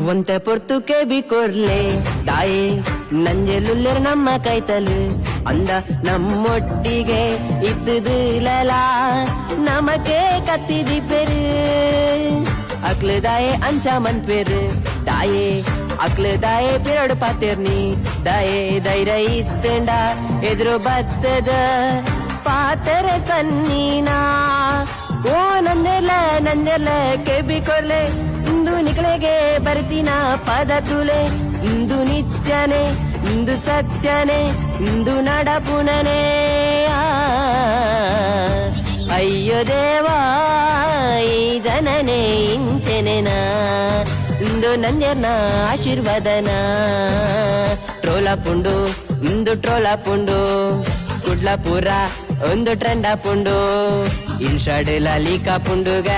ಒಂತೆ ಪೊರ್ತುಕೆ ಬಿಕೊರ್ಲೆ ತಾಯೇ ನಂಜೆಲುಲ್ಲೆರ್ ನಮ್ಮ ಕೈತಲು ಅಂದ ನಮ್ಮೊಟ್ಟಿಗೆ ಇತ್ತುದಿಲ್ಲಲ ನಮಕೆ ಕತ್ತಿದಿ ಪೆರು ಅಕ್ಲು ದಾಯೆ ಅಂಚಾಮನ್ ಪೆರು ತಾಯೇ ಅಕ್ಲು ದಾಯೆ ಪೆರಡು ಪಾತೆರ್ನಿ ದಾಯೆ ಧೈರ್ಯ ಇತ್ತಂಡ ಎದುರು ಬತ್ತದ ಪಾತೆರೆ ತನ್ನೀನಾ ಓ ನಂದೆಲ್ಲ ಕೆಬಿಕೊರ್ಲೆ ಇಂದು ನಿಕಳೆಗೆ ಬರ್ತೀನ ಪದ ತುಲೆ ಇಂದು ನಿತ್ಯನೆ ಇಂದು ಸತ್ಯನೆ ಇಂದು ನಡಪುಣನೆ ಅಯ್ಯೋ ದೇವಾ ಈ ಜನನೆ ಇಂಚೆನೆನ ಇಂದು ನಂಜರ್ನ ಆಶೀರ್ವಾದನ ಟ್ರೋಲ ಪುಂಡು ಇಂದು ಟ್ರೋಲ ಪುಂಡು ಕುಡ್ಲ ಪೂರ ಒಂದು ಟ್ರೆಂಡ ಪುಂಡು ಇನ್ಶಾಡ್ ಲಾಲಿಕಾ ಪುಂಡುಗ